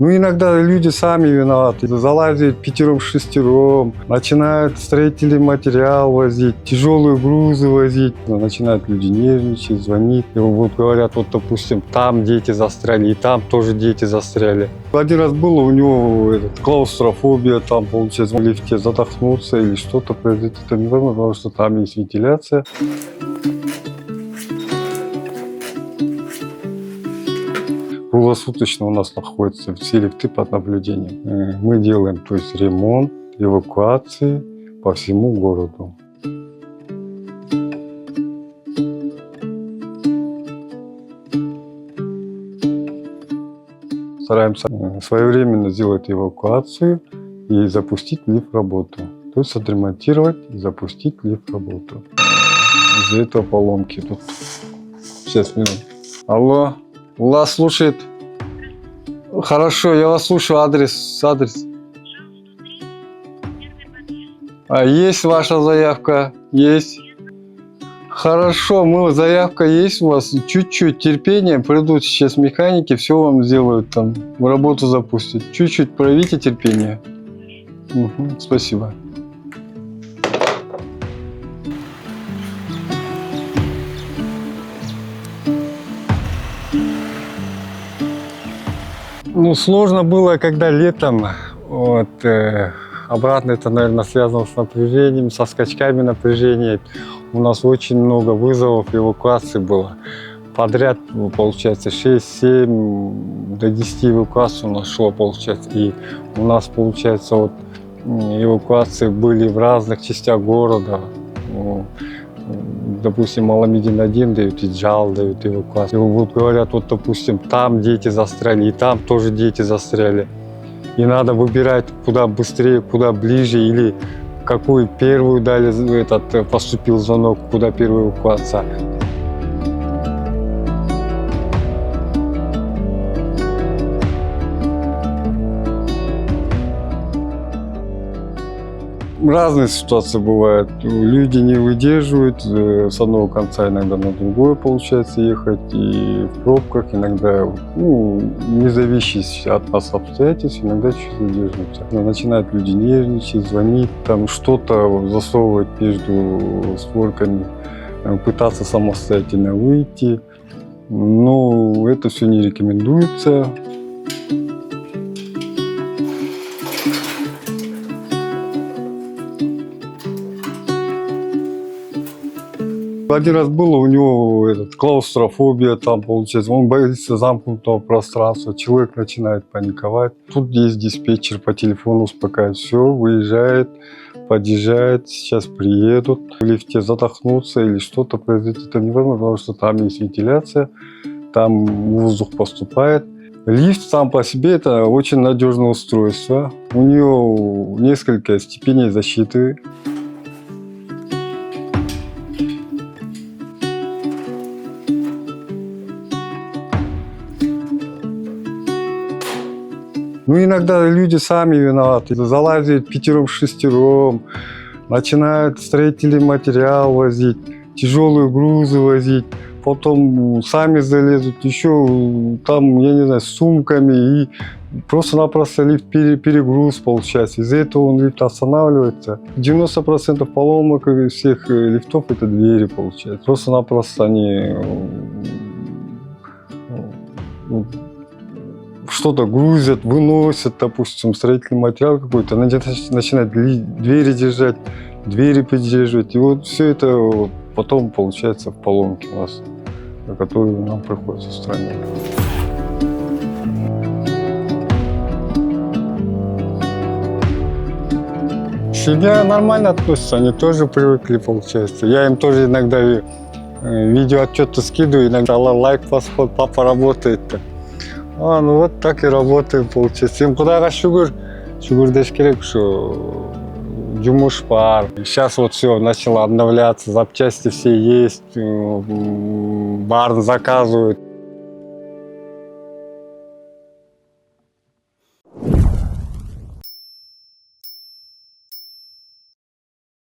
Ну, иногда люди сами виноваты. Залазят пятером-шестером, начинают строительный материал возить, тяжелые грузы возить. Начинают люди нервничать, звонить. И вот говорят, вот, допустим, там дети застряли, и там тоже дети застряли. Один раз было у него клаустрофобия, там, получается, в лифте задохнуться или что-то произойти. Это невозможно, потому что там есть вентиляция. Круглосуточно у нас находятся все лифты под наблюдением. Мы делаем, то есть, ремонт, эвакуации по всему городу. Стараемся своевременно сделать эвакуацию и запустить лифт в работу. То есть отремонтировать и запустить лифт в работу. Из-за этого поломки тут. Сейчас, минуту. Алло. Вас слушает. Хорошо, я вас слушаю. Адрес. А есть ваша заявка? Есть. Хорошо, заявка есть у вас. Чуть-чуть терпения. Придут сейчас механики, все вам сделают там. В работу запустят. Чуть-чуть проявите терпение. Угу, спасибо. Ну, сложно было, когда летом, вот, обратно это, наверное, связано с напряжением, со скачками напряжения. У нас очень много вызовов, эвакуаций было. Подряд, получается, 6-7 до 10 эвакуаций у нас шло, получается. И у нас, получается, вот, эвакуации были в разных частях города. Допустим, Аламедин-1 дают, Иджал дают эвакуацию. Вот говорят, вот, допустим, там дети застряли, и там тоже дети застряли. И надо выбирать, куда быстрее, куда ближе, или какую первую дали, поступил звонок, куда первая эвакуация. Разные ситуации бывают. Люди не выдерживают, с одного конца иногда на другое получается ехать, и в пробках иногда, не зависящие от нас обстоятельств, иногда чуть задерживаются. Начинают люди нервничать, звонить, там что-то засовывать между створками, пытаться самостоятельно выйти. Но это все не рекомендуется. Один раз было у него клаустрофобия, там, получается, он боится замкнутого пространства, человек начинает паниковать. Тут есть диспетчер, по телефону успокаивает, все, выезжает, подъезжает, сейчас приедут. В лифте задохнуться или что-то произойти, это невозможно, потому что там есть вентиляция, там воздух поступает. Лифт сам по себе это очень надежное устройство, у него несколько степеней защиты. Ну, иногда люди сами виноваты. Залазят пятером-шестером, начинают строительный материал возить, тяжелые грузы возить, потом сами залезут еще там, я не знаю, с сумками, и просто-напросто лифт перегруз получается. Из-за этого лифт останавливается. 90% поломок всех лифтов это двери получается. Просто-напросто они что-то грузят, выносят, допустим, строительный материал какой-то, начинают двери держать, двери поддерживать. И вот все это потом получается в поломке у нас, которую нам приходится устранять. Семья нормально относится, они тоже привыкли, получается. Я им тоже иногда видеоотчеты скидываю, иногда лайк, папа работает. Ну вот так и работаем, получается. Куда шүгүр деш керек, что жұмыш бар. Сейчас вот все начало обновляться, запчасти все есть, барын заказывают.